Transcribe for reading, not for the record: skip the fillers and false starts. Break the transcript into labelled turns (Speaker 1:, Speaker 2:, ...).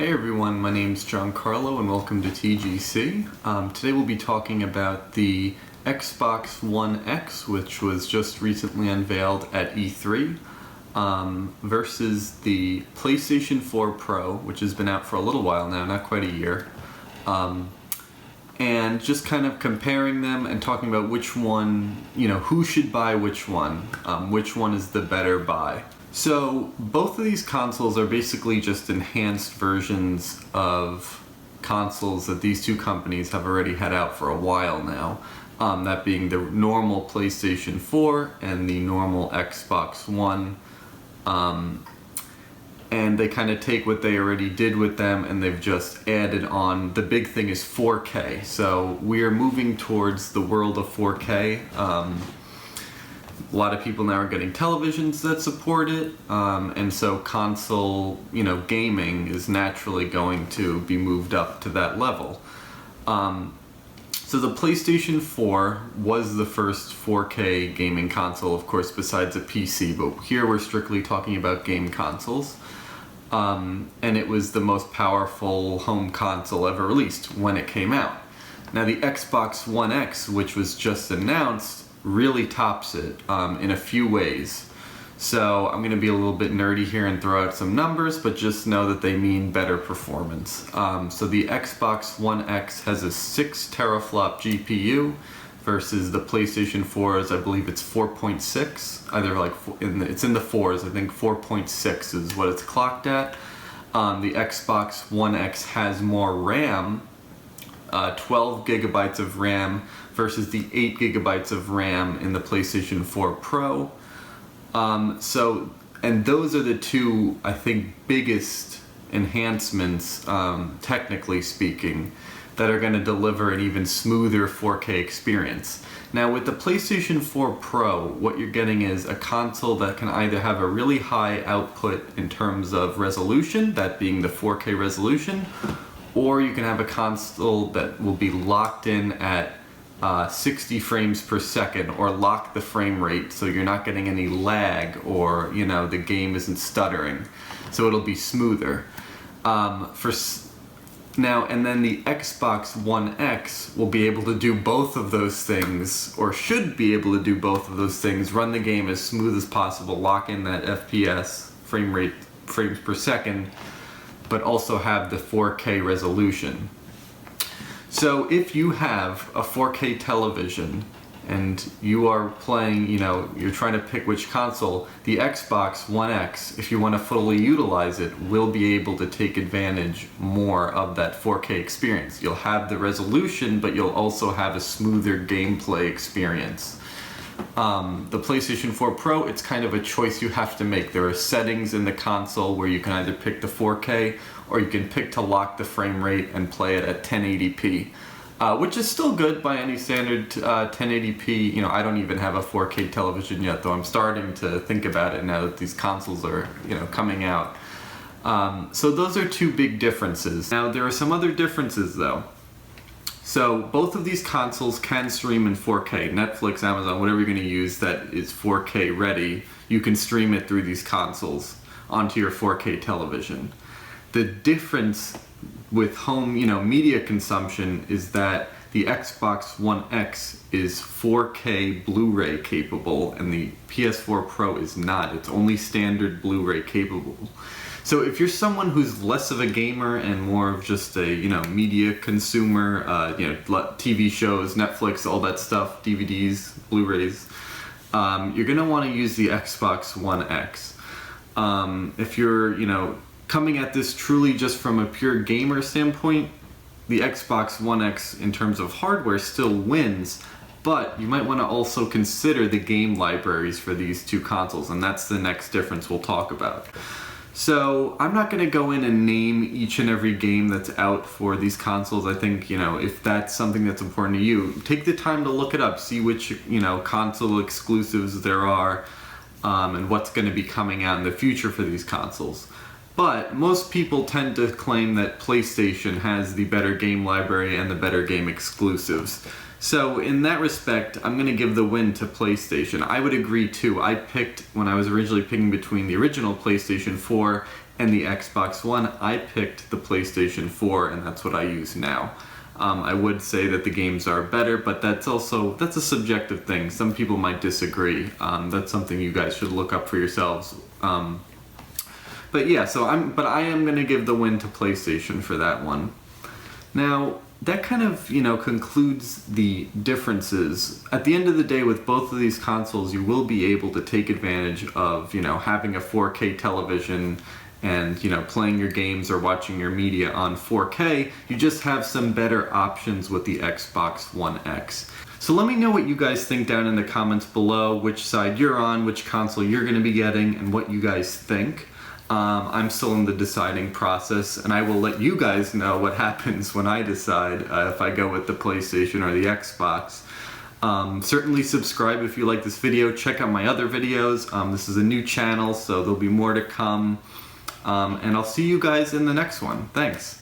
Speaker 1: Hey everyone, my name's Giancarlo and welcome to TGC. Today we'll be talking about the Xbox One X, which was just recently unveiled at E3, versus the PlayStation 4 Pro, which has been out for a little while now, not quite a year. And just kind of comparing them and talking about which one, who should buy which one is the better buy. So both of these consoles are basically just enhanced versions of consoles that these two companies have already had out for a while now. That being the normal PlayStation 4 and the normal Xbox One. And they kind of take what they already did with them and they've just added on. The big thing is 4K. So we are moving towards the world of 4K. A lot of people now are getting televisions that support it, and so console, gaming is naturally going to be moved up to that level. So the PlayStation 4 was the first 4K gaming console, of course, besides a PC, but here we're strictly talking about game consoles. And it was the most powerful home console ever released when it came out. Now the Xbox One X, which was just announced, really tops it in a few ways. So I'm going to be a little bit nerdy here and throw out some numbers, but just know that they mean better performance. So the Xbox One X has a 6 teraflop GPU versus the PlayStation 4's, I believe it's 4.6, either it's in the 4s, I think 4.6 is what it's clocked at. The Xbox One X has more RAM, 12 gigabytes of RAM versus the 8 gigabytes of RAM in the PlayStation 4 Pro. And those are the two, I think, biggest enhancements, technically speaking, that are going to deliver an even smoother 4K experience. Now with the PlayStation 4 Pro, what you're getting is a console that can either have a really high output in terms of resolution, that being the 4K resolution, or you can have a console that will be locked in at 60 frames per second, or lock the frame rate so you're not getting any lag, or the game isn't stuttering, so it'll be smoother. Now and then the Xbox One X will be able to do both of those things, or should be able to do both of those things, run the game as smooth as possible, lock in that FPS frame rate, frames per second, but also have the 4K resolution. So if you have a 4K television and you are playing, you're trying to pick which console, the Xbox One X, if you want to fully utilize it, will be able to take advantage more of that 4K experience. You'll have the resolution, but you'll also have a smoother gameplay experience. The PlayStation 4 Pro, it's kind of a choice you have to make. There are settings in the console where you can either pick the 4K or you can pick to lock the frame rate and play it at 1080p, which is still good by any standard 1080p. I don't even have a 4K television yet, though I'm starting to think about it now that these consoles are, coming out. So those are two big differences. Now there are some other differences though. So both of these consoles can stream in 4K. Netflix, Amazon, whatever you're going to use that is 4K ready, you can stream it through these consoles onto your 4K television. The difference with home, media consumption is that the Xbox One X is 4K Blu-ray capable and the PS4 Pro is not. It's only standard Blu-ray capable. So if you're someone who's less of a gamer and more of just a, media consumer, TV shows, Netflix, all that stuff, DVDs, Blu-rays, you're going to want to use the Xbox One X. If you're, coming at this truly just from a pure gamer standpoint, the Xbox One X in terms of hardware still wins, but you might want to also consider the game libraries for these two consoles, and that's the next difference we'll talk about. So I'm not going to go in and name each and every game that's out for these consoles. I think, if that's something that's important to you, take the time to look it up, see which, console exclusives there are, and what's going to be coming out in the future for these consoles. But most people tend to claim that PlayStation has the better game library and the better game exclusives. So in that respect, I'm going to give the win to PlayStation. I would agree too. I picked, when I was originally picking between the original PlayStation 4 and the Xbox One, I picked the PlayStation 4, and that's what I use now. I would say that the games are better, but that's a subjective thing. Some people might disagree. That's something you guys should look up for yourselves. But yeah, I am going to give the win to PlayStation for that one. Now, that kind of, concludes the differences. At the end of the day, with both of these consoles, you will be able to take advantage of, having a 4K television and, playing your games or watching your media on 4K. You just have some better options with the Xbox One X. So let me know what you guys think down in the comments below, which side you're on, which console you're going to be getting, and what you guys think. I'm still in the deciding process, and I will let you guys know what happens when I decide if I go with the PlayStation or the Xbox. Certainly subscribe if you like this video. Check out my other videos. This is a new channel, so there'll be more to come. And I'll see you guys in the next one. Thanks.